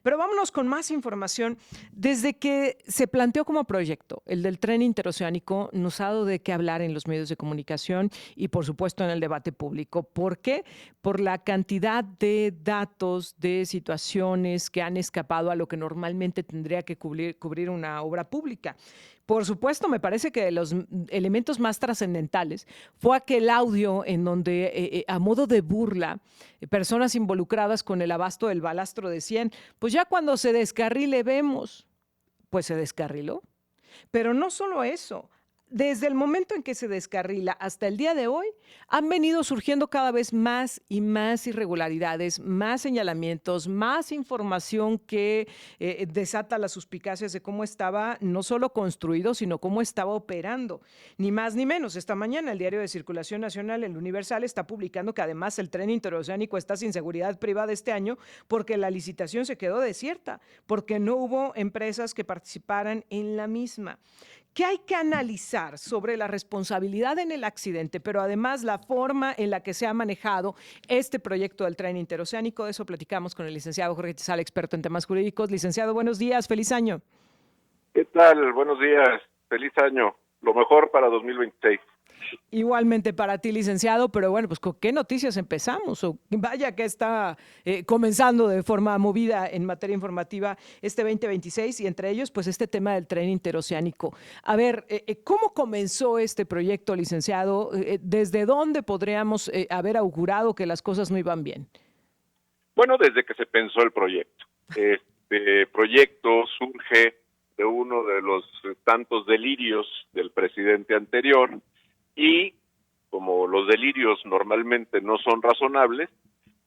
Pero vámonos con más información. Desde que se planteó como proyecto el del tren interoceánico, nos ha dado de qué hablar en los medios de comunicación y, por supuesto, en el debate público. ¿Por qué? Por la cantidad de datos, de situaciones que han escapado a lo que normalmente tendría que cubrir una obra pública. Por supuesto, me parece que de los elementos más trascendentales fue aquel audio en donde, a modo de burla, personas involucradas con el abasto del balastro decían, pues ya cuando se descarrile vemos, pues se descarriló. Pero no solo eso, desde el momento en que se descarrila hasta el día de hoy, han venido surgiendo cada vez más y más irregularidades, más señalamientos, más información que desata las suspicacias de cómo estaba no solo construido, sino cómo estaba operando. Ni más ni menos. Esta mañana el diario de Circulación Nacional, El Universal, está publicando que además el tren interoceánico está sin seguridad privada este año porque la licitación se quedó desierta, porque no hubo empresas que participaran en la misma. ¿Qué hay que analizar sobre la responsabilidad en el accidente, pero además la forma en la que se ha manejado este proyecto del tren interoceánico? De eso platicamos con el licenciado Jorge Tizal, experto en temas jurídicos. Licenciado, buenos días, feliz año. ¿Qué tal? Buenos días, feliz año, lo mejor para 2026. Igualmente para ti, licenciado, pero bueno, pues ¿con qué noticias empezamos? O vaya que está comenzando de forma movida en materia informativa este 2026 y entre ellos pues este tema del tren interoceánico. A ver, ¿cómo comenzó este proyecto, licenciado? ¿Desde dónde podríamos haber augurado que las cosas no iban bien? Bueno, desde que se pensó el proyecto. Este proyecto surge de uno de los tantos delirios del presidente anterior y como los delirios normalmente no son razonables,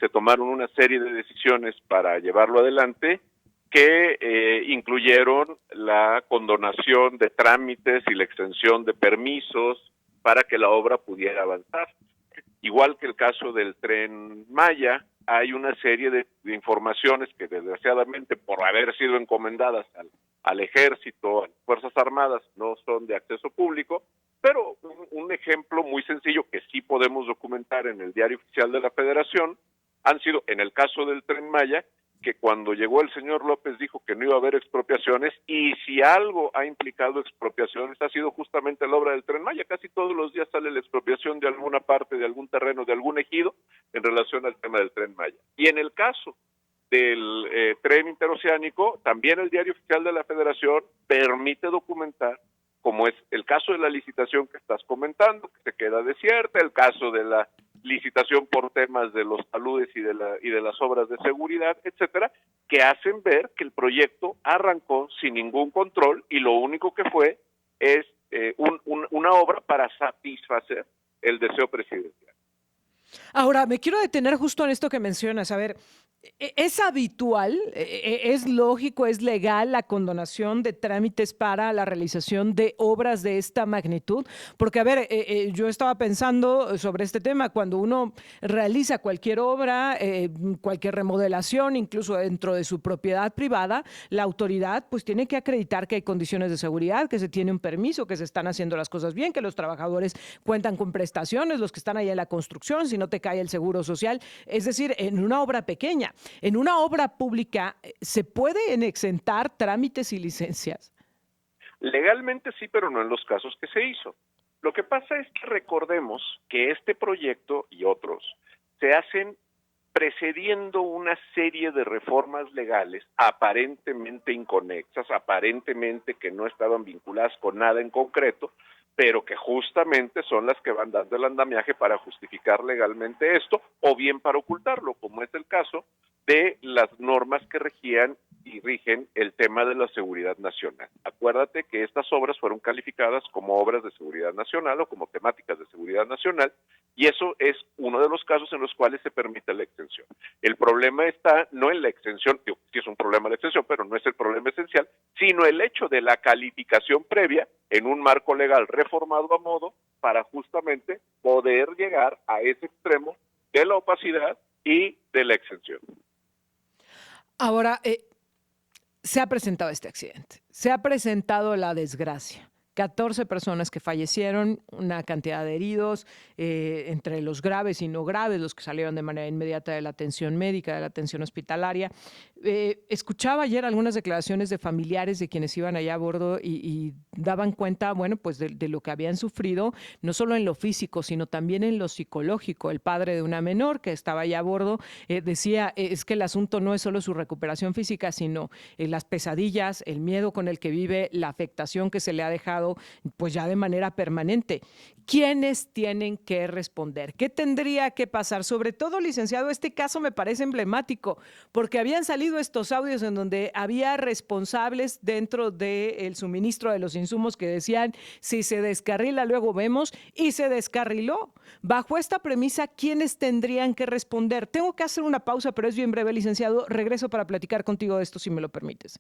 se tomaron una serie de decisiones para llevarlo adelante que incluyeron la condonación de trámites y la extensión de permisos para que la obra pudiera avanzar. Igual que el caso del Tren Maya, hay una serie de informaciones que desgraciadamente por haber sido encomendadas al ejército, a las Fuerzas Armadas, no son de acceso público, pero un ejemplo muy sencillo que sí podemos documentar en el Diario Oficial de la Federación han sido, en el caso del Tren Maya, que cuando llegó el señor López dijo que no iba a haber expropiaciones, y si algo ha implicado expropiaciones ha sido justamente la obra del Tren Maya. Casi todos los días sale la expropiación de alguna parte, de algún terreno, de algún ejido en relación al tema del Tren Maya. Y en el caso del tren interoceánico, también el Diario Oficial de la Federación permite documentar, como es el caso de la licitación que estás comentando, que se queda desierta, el caso de la licitación por temas de los taludes y de las obras de seguridad, etcétera, que hacen ver que el proyecto arrancó sin ningún control y lo único que fue es una obra para satisfacer el deseo presidencial. Ahora, me quiero detener justo en esto que mencionas. A ver, ¿es habitual, es lógico, es legal la condonación de trámites para la realización de obras de esta magnitud? Porque, a ver, yo estaba pensando sobre este tema, cuando uno realiza cualquier obra, cualquier remodelación, incluso dentro de su propiedad privada, la autoridad pues tiene que acreditar que hay condiciones de seguridad, que se tiene un permiso, que se están haciendo las cosas bien, que los trabajadores cuentan con prestaciones, los que están ahí en la construcción, si no te cae el seguro social. Es decir, en una obra pequeña. En una obra pública, ¿se pueden exentar trámites y licencias? Legalmente sí, pero no en los casos que se hizo. Lo que pasa es que recordemos que este proyecto y otros se hacen precediendo una serie de reformas legales aparentemente inconexas, aparentemente que no estaban vinculadas con nada en concreto, pero que justamente son las que van dando el andamiaje para justificar legalmente esto, o bien para ocultarlo, como es el caso de las normas que regían y rigen el tema de la seguridad nacional. Acuérdate que estas obras fueron calificadas como obras de seguridad nacional o como temáticas de seguridad nacional, y eso es uno de los casos en los cuales se permite la extensión. El problema está no en la extensión, digo, sí es un problema la extensión, pero no es el problema esencial, sino el hecho de la calificación previa en un marco legal reformado a modo para justamente poder llegar a ese extremo de la opacidad y de la exención. Ahora, se ha presentado este accidente, se ha presentado la desgracia. 14 personas que fallecieron, una cantidad de heridos, entre los graves y no graves, los que salieron de manera inmediata de la atención médica, de la atención hospitalaria. Escuchaba ayer algunas declaraciones de familiares de quienes iban allá a bordo y daban cuenta, bueno, pues de lo que habían sufrido, no solo en lo físico, sino también en lo psicológico. El padre de una menor que estaba allá a bordo decía, es que el asunto no es solo su recuperación física, sino las pesadillas, el miedo con el que vive, la afectación que se le ha dejado, pues ya de manera permanente. ¿Quiénes tienen que responder? ¿Qué tendría que pasar? Sobre todo, licenciado, este caso me parece emblemático, porque habían salido estos audios en donde había responsables dentro del suministro de los insumos que decían, si se descarrila, luego vemos, y se descarriló. Bajo esta premisa, ¿quiénes tendrían que responder? Tengo que hacer una pausa, pero es bien breve, licenciado. Regreso para platicar contigo de esto, si me lo permites.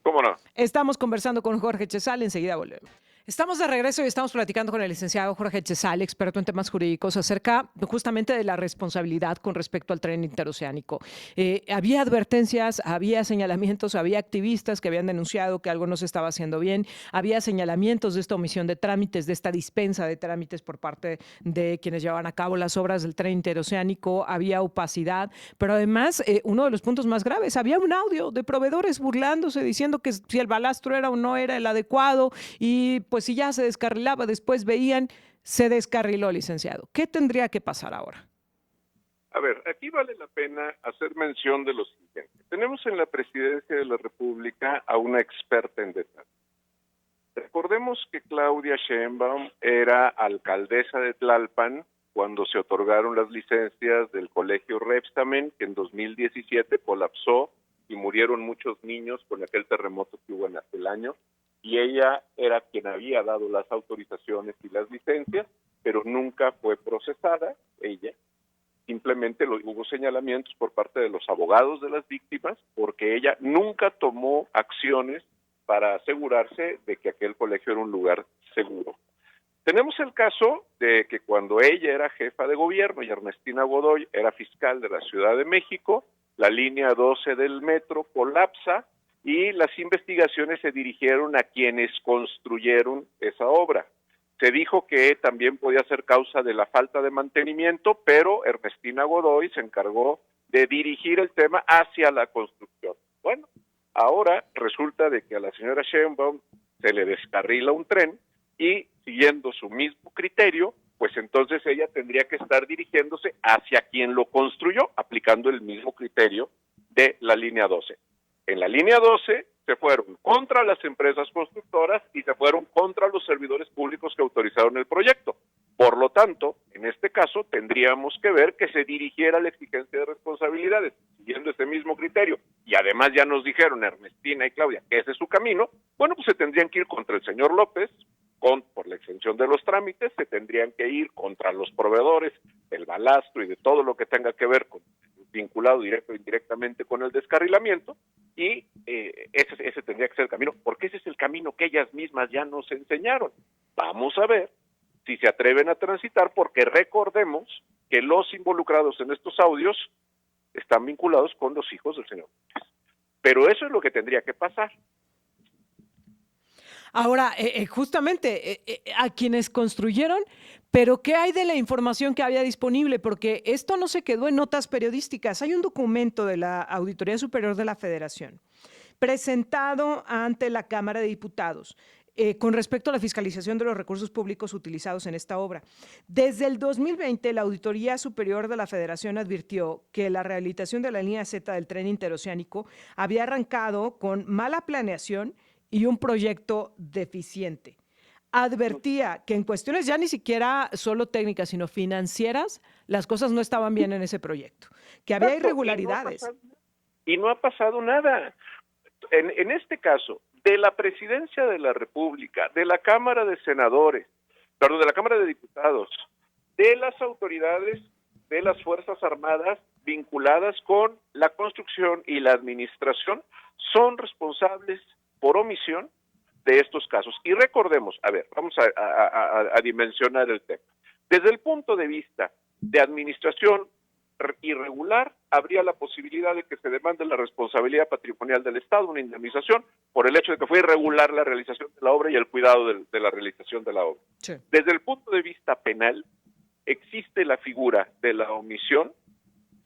¿Cómo no? Estamos conversando con Jorge Chezal, enseguida volvemos. Estamos de regreso y estamos platicando con el licenciado Jorge Chezal, experto en temas jurídicos, acerca justamente de la responsabilidad con respecto al tren interoceánico. Había advertencias, había señalamientos, había activistas que habían denunciado que algo no se estaba haciendo bien, había señalamientos de esta omisión de trámites, de esta dispensa de trámites por parte de quienes llevaban a cabo las obras del tren interoceánico, había opacidad, pero además, uno de los puntos más graves, había un audio de proveedores burlándose, diciendo que si el balastro era o no era el adecuado y pues si ya se descarrilaba, después veían, se descarriló, licenciado. ¿Qué tendría que pasar ahora? A ver, aquí vale la pena hacer mención de lo siguiente. Tenemos en la Presidencia de la República a una experta en detalle. Recordemos que Claudia Sheinbaum era alcaldesa de Tlalpan cuando se otorgaron las licencias del Colegio Rebsamen, que en 2017 colapsó y murieron muchos niños con aquel terremoto que hubo en aquel año. Y ella era quien había dado las autorizaciones y las licencias, pero nunca fue procesada, ella. Simplemente hubo señalamientos por parte de los abogados de las víctimas, porque ella nunca tomó acciones para asegurarse de que aquel colegio era un lugar seguro. Tenemos el caso de que cuando ella era jefa de gobierno y Ernestina Godoy era fiscal de la Ciudad de México, la línea 12 del metro colapsa, y las investigaciones se dirigieron a quienes construyeron esa obra. Se dijo que también podía ser causa de la falta de mantenimiento, pero Ernestina Godoy se encargó de dirigir el tema hacia la construcción. Bueno, ahora resulta de que a la señora Sheinbaum se le descarrila un tren y, siguiendo su mismo criterio, pues entonces ella tendría que estar dirigiéndose hacia quien lo construyó, aplicando el mismo criterio de la línea 12. En la línea 12 se fueron contra las empresas constructoras y se fueron contra los servidores públicos que autorizaron el proyecto. Por lo tanto, en este caso, tendríamos que ver que se dirigiera la exigencia de responsabilidades, siguiendo ese mismo criterio. Y además ya nos dijeron Ernestina y Claudia que ese es su camino. Bueno, pues se tendrían que ir contra el señor López, por la exención de los trámites, se tendrían que ir contra los proveedores del balastro y de todo lo que tenga que ver con vinculado directo o indirectamente con el descarrilamiento, y ese tendría que ser el camino, porque ese es el camino que ellas mismas ya nos enseñaron. Vamos a ver si se atreven a transitar, porque recordemos que los involucrados en estos audios están vinculados con los hijos del señor. Pero eso es lo que tendría que pasar. Ahora, justamente a quienes construyeron, pero ¿qué hay de la información que había disponible? Porque esto no se quedó en notas periodísticas. Hay un documento de la Auditoría Superior de la Federación presentado ante la Cámara de Diputados con respecto a la fiscalización de los recursos públicos utilizados en esta obra. Desde el 2020, la Auditoría Superior de la Federación advirtió que la rehabilitación de la línea Z del tren interoceánico había arrancado con mala planeación y un proyecto deficiente. Advertía que en cuestiones ya ni siquiera solo técnicas, sino financieras, las cosas no estaban bien en ese proyecto, que había irregularidades. Y no ha pasado nada. En este caso, de la Presidencia de la República, de la Cámara de Senadores, perdón, de la Cámara de Diputados, de las autoridades de las Fuerzas Armadas vinculadas con la construcción y la administración, son responsables por omisión de estos casos. Y recordemos, a ver, vamos a dimensionar el tema. Desde el punto de vista de administración irregular, habría la posibilidad de que se demande la responsabilidad patrimonial del Estado, una indemnización, por el hecho de que fue irregular la realización de la obra y el cuidado de la realización de la obra. Sí. Desde el punto de vista penal, existe la figura de la omisión,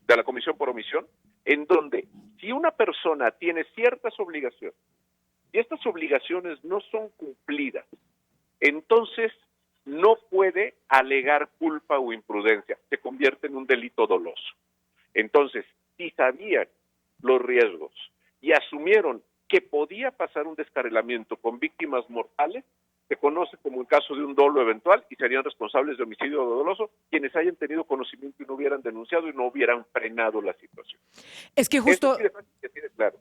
de la comisión por omisión, en donde si una persona tiene ciertas obligaciones y estas obligaciones no son cumplidas, entonces no puede alegar culpa o imprudencia, se convierte en un delito doloso. Entonces, si sabían los riesgos y asumieron que podía pasar un descarrilamiento con víctimas mortales, se conoce como el caso de un dolo eventual y serían responsables de homicidio doloso quienes hayan tenido conocimiento y no hubieran denunciado y no hubieran frenado la situación. Es que justo... Eso sí de fácil que tiene claro.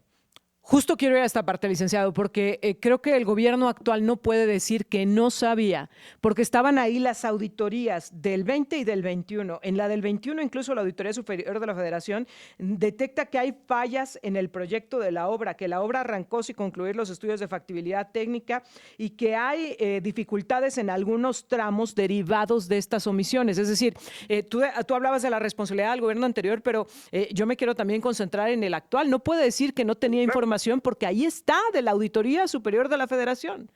Justo quiero ir a esta parte, licenciado, porque creo que el gobierno actual no puede decir que no sabía, porque estaban ahí las auditorías del 20 y del 21. En la del 21, incluso la Auditoría Superior de la Federación detecta que hay fallas en el proyecto de la obra, que la obra arrancó sin concluir los estudios de factibilidad técnica y que hay dificultades en algunos tramos derivados de estas omisiones. Es decir, tú hablabas de la responsabilidad del gobierno anterior, pero yo me quiero también concentrar en el actual. No puede decir que no tenía información porque ahí está de la Auditoría Superior de la Federación.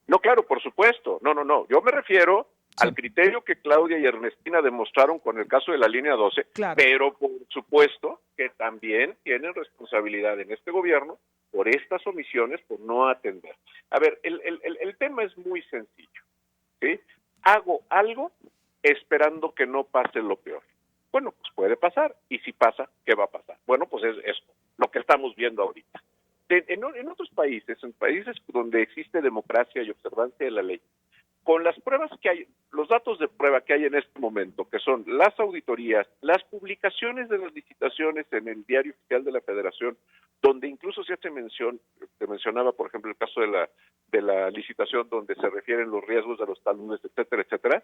No, claro, por supuesto. No. Yo me refiero al criterio que Claudia y Ernestina demostraron con el caso de la línea 12, claro. Pero por supuesto que también tienen responsabilidad en este gobierno por estas omisiones, por no atender. A ver, el tema es muy sencillo, ¿sí? Hago algo esperando que no pase lo peor. Bueno, pues puede pasar, y si pasa, ¿qué va a pasar? Bueno, pues es esto, lo que estamos viendo ahorita. En otros países, en países donde existe democracia y observancia de la ley, con las pruebas que hay, los datos de prueba que hay en este momento, que son las auditorías, las publicaciones de las licitaciones en el Diario Oficial de la Federación, donde incluso se hace mención, se mencionaba, por ejemplo, el caso de la licitación donde se refieren los riesgos de los taludes, etcétera,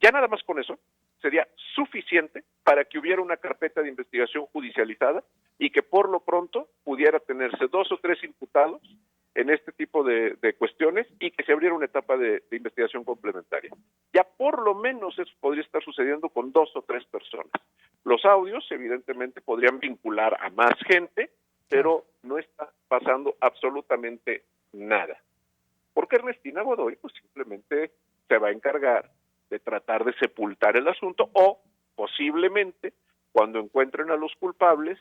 ya nada más con eso sería suficiente para que hubiera una carpeta de investigación judicializada y que por lo pronto pudiera tenerse 2 o 3 imputados en este tipo de cuestiones y que se abriera una etapa de investigación complementaria. Ya por lo menos eso podría estar sucediendo con 2 o 3 personas. Los audios evidentemente podrían vincular a más gente, pero no está pasando absolutamente nada. Porque Ernestina Godoy pues simplemente se va a encargar de tratar de sepultar el asunto o posiblemente cuando encuentren a los culpables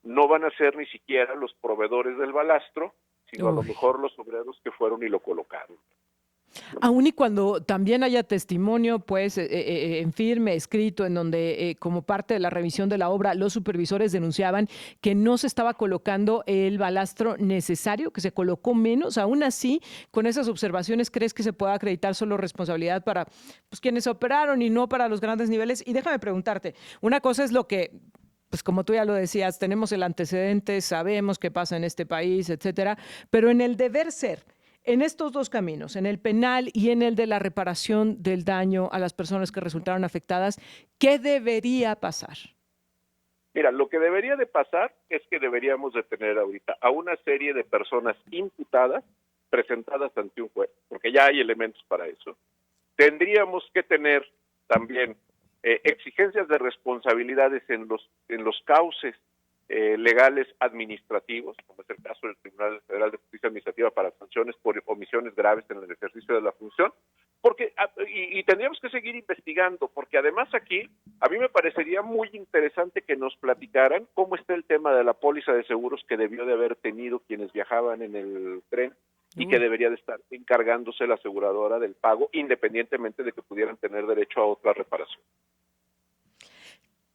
no van a ser ni siquiera los proveedores del balastro, sino a lo mejor los obreros que fueron y lo colocaron. Aún y cuando también haya testimonio, pues, en firme, escrito, en donde, como parte de la revisión de la obra, los supervisores denunciaban que no se estaba colocando el balastro necesario, que se colocó menos. Aún así, con esas observaciones, ¿crees que se pueda acreditar solo responsabilidad para pues, quienes operaron y no para los grandes niveles? Y déjame preguntarte, una cosa es lo que pues como tú ya lo decías, tenemos el antecedente, sabemos qué pasa en este país, etcétera, pero en el deber ser, en estos dos caminos, en el penal y en el de la reparación del daño a las personas que resultaron afectadas, ¿qué debería pasar? Mira, lo que debería de pasar es que deberíamos de tener ahorita a una serie de personas imputadas presentadas ante un juez, porque ya hay elementos para eso. Tendríamos que tener también exigencias de responsabilidades en los cauces legales administrativos, como es el caso del Tribunal Federal de Justicia Administrativa para sanciones por omisiones graves en el ejercicio de la función, porque y tendríamos que seguir investigando, porque además aquí a mí me parecería muy interesante que nos platicaran cómo está el tema de la póliza de seguros que debió de haber tenido quienes viajaban en el tren y que debería de estar encargándose la aseguradora del pago, independientemente de que pudieran tener derecho a otra reparación.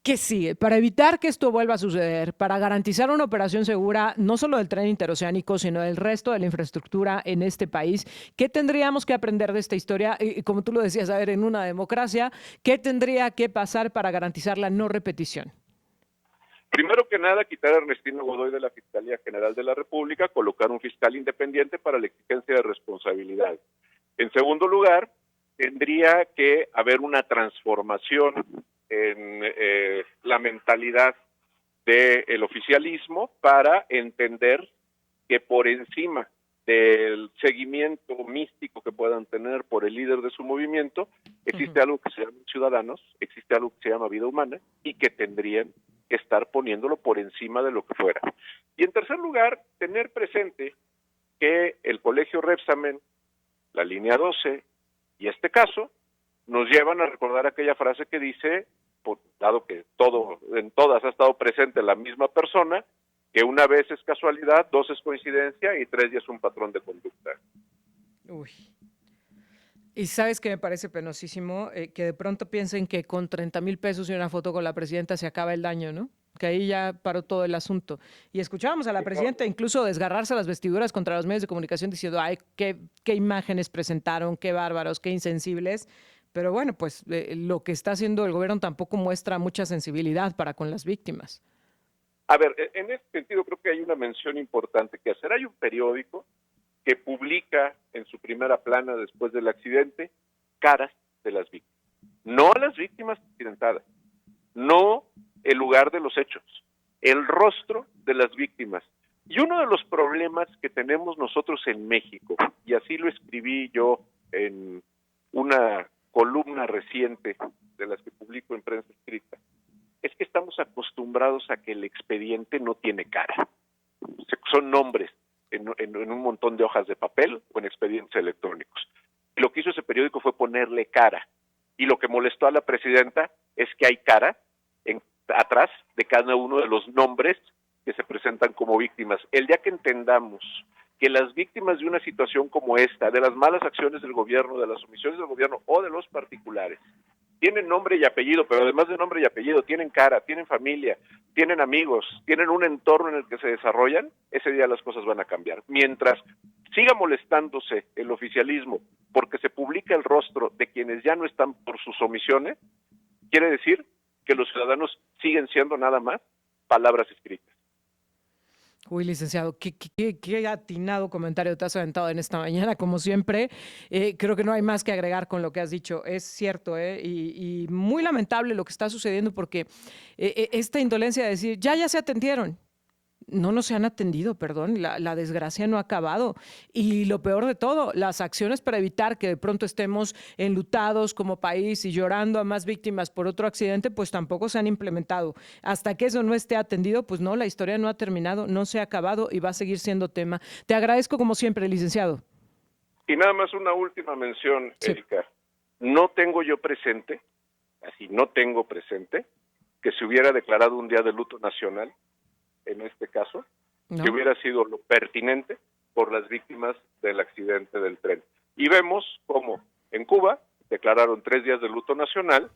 ¿Qué sigue? Para evitar que esto vuelva a suceder, para garantizar una operación segura, no solo del tren interoceánico, sino del resto de la infraestructura en este país, ¿qué tendríamos que aprender de esta historia? Y como tú lo decías, a ver, en una democracia, ¿qué tendría que pasar para garantizar la no repetición? Primero que nada, quitar a Ernestina Godoy de la Fiscalía General de la República, colocar un fiscal independiente para la exigencia de responsabilidad. En segundo lugar, tendría que haber una transformación en la mentalidad del oficialismo para entender que por encima del seguimiento místico que puedan tener por el líder de su movimiento, existe algo que se llama ciudadanos, existe algo que se llama vida humana y que tendrían que estar poniéndolo por encima de lo que fuera. Y en tercer lugar, tener presente que el Colegio Rebsamen, la línea 12 y este caso nos llevan a recordar aquella frase que dice, dado que en todas ha estado presente la misma persona, que una vez es casualidad, dos es coincidencia y tres ya es un patrón de conducta. Uy. Y sabes que me parece penosísimo que de pronto piensen que con 30,000 pesos y una foto con la presidenta se acaba el daño, ¿no? Que ahí ya paró todo el asunto. Y escuchábamos a la presidenta incluso desgarrarse las vestiduras contra los medios de comunicación diciendo, ay, qué imágenes presentaron, qué bárbaros, qué insensibles. Pero bueno, pues lo que está haciendo el gobierno tampoco muestra mucha sensibilidad para con las víctimas. A ver, en este sentido creo que hay una mención importante que hacer. Hay un periódico que publica en su primera plana después del accidente caras de las víctimas. No las víctimas accidentadas, no el lugar de los hechos, el rostro de las víctimas. Y uno de los problemas que tenemos nosotros en México, y así lo escribí yo en una columna reciente de las que publico en prensa escrita, es que estamos acostumbrados a que el expediente no tiene cara. Son nombres en un montón de hojas de papel o en expedientes electrónicos. Y lo que hizo ese periódico fue ponerle cara. Y lo que molestó a la presidenta es que hay cara atrás de cada uno de los nombres que se presentan como víctimas. El día que entendamos que las víctimas de una situación como esta, de las malas acciones del gobierno, de las omisiones del gobierno o de los particulares, tienen nombre y apellido, pero además de nombre y apellido, tienen cara, tienen familia, tienen amigos, tienen un entorno en el que se desarrollan, ese día las cosas van a cambiar. Mientras siga molestándose el oficialismo porque se publica el rostro de quienes ya no están por sus omisiones, quiere decir que los ciudadanos siguen siendo nada más palabras escritas. Uy, licenciado, qué atinado comentario te has aventado en esta mañana, como siempre. Creo que no hay más que agregar con lo que has dicho. Es cierto, y muy lamentable lo que está sucediendo porque esta indolencia de decir, ya se atendieron. No se han atendido, perdón, la desgracia no ha acabado. Y lo peor de todo, las acciones para evitar que de pronto estemos enlutados como país y llorando a más víctimas por otro accidente, pues tampoco se han implementado. Hasta que eso no esté atendido, pues no, la historia no ha terminado, no se ha acabado y va a seguir siendo tema. Te agradezco como siempre, licenciado. Y nada más una última mención, sí. Erika. No tengo presente que se hubiera declarado un día de luto nacional en este caso, no. Que hubiera sido lo pertinente por las víctimas del accidente del tren. Y vemos cómo en Cuba declararon 3 días de luto nacional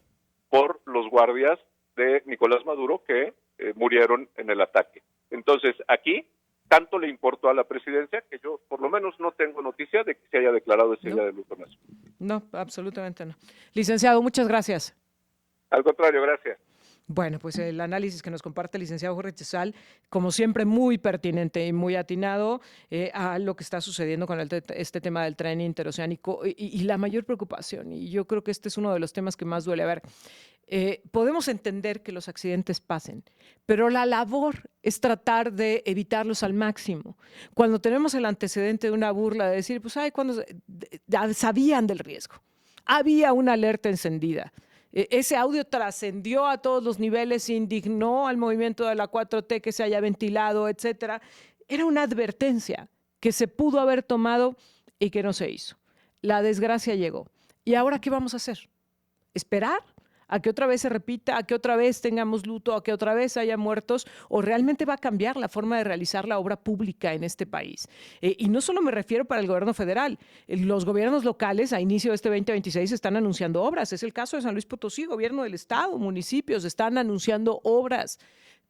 por los guardias de Nicolás Maduro que murieron en el ataque. Entonces, aquí tanto le importó a la presidencia que yo por lo menos no tengo noticia de que se haya declarado ese día de luto nacional. No, absolutamente no. Licenciado, muchas gracias. Al contrario, gracias. Bueno, pues el análisis que nos comparte el licenciado Jorge Chezal, como siempre, muy pertinente y muy atinado a lo que está sucediendo con este tema del tren interoceánico y la mayor preocupación, y yo creo que este es uno de los temas que más duele. A ver, podemos entender que los accidentes pasen, pero la labor es tratar de evitarlos al máximo. Cuando tenemos el antecedente de una burla de decir, pues, cuando sabían del riesgo, había una alerta encendida. Ese audio trascendió a todos los niveles, indignó al movimiento de la 4T que se haya ventilado, etcétera. Era una advertencia que se pudo haber tomado y que no se hizo. La desgracia llegó. ¿Y ahora qué vamos a hacer? ¿Esperar a que otra vez se repita, a que otra vez tengamos luto, a que otra vez haya muertos? ¿O realmente va a cambiar la forma de realizar la obra pública en este país? Y no solo me refiero para el gobierno federal. Los gobiernos locales a inicio de este 2026 están anunciando obras. Es el caso de San Luis Potosí, gobierno del estado, municipios están anunciando obras.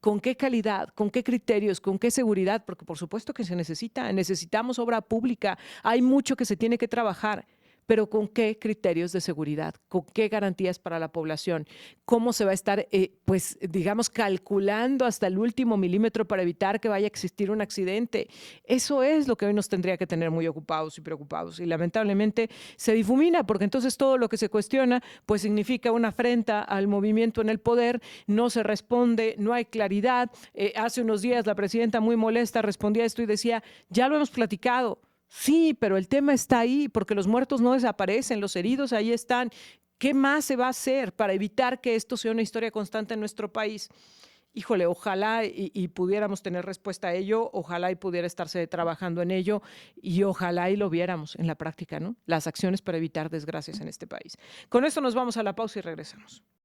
¿Con qué calidad? ¿Con qué criterios? ¿Con qué seguridad? Porque por supuesto que necesitamos obra pública. Hay mucho que se tiene que trabajar. Pero ¿con qué criterios de seguridad? ¿Con qué garantías para la población? ¿Cómo se va a estar, calculando hasta el último milímetro para evitar que vaya a existir un accidente? Eso es lo que hoy nos tendría que tener muy ocupados y preocupados. Y lamentablemente se difumina, porque entonces todo lo que se cuestiona pues significa una afrenta al movimiento en el poder, no se responde, no hay claridad. Hace unos días la presidenta muy molesta respondía a esto y decía, ya lo hemos platicado. Sí, pero el tema está ahí, porque los muertos no desaparecen, los heridos ahí están. ¿Qué más se va a hacer para evitar que esto sea una historia constante en nuestro país? Híjole, ojalá y pudiéramos tener respuesta a ello, ojalá y pudiera estarse trabajando en ello y ojalá y lo viéramos en la práctica, ¿no? Las acciones para evitar desgracias en este país. Con esto nos vamos a la pausa y regresamos.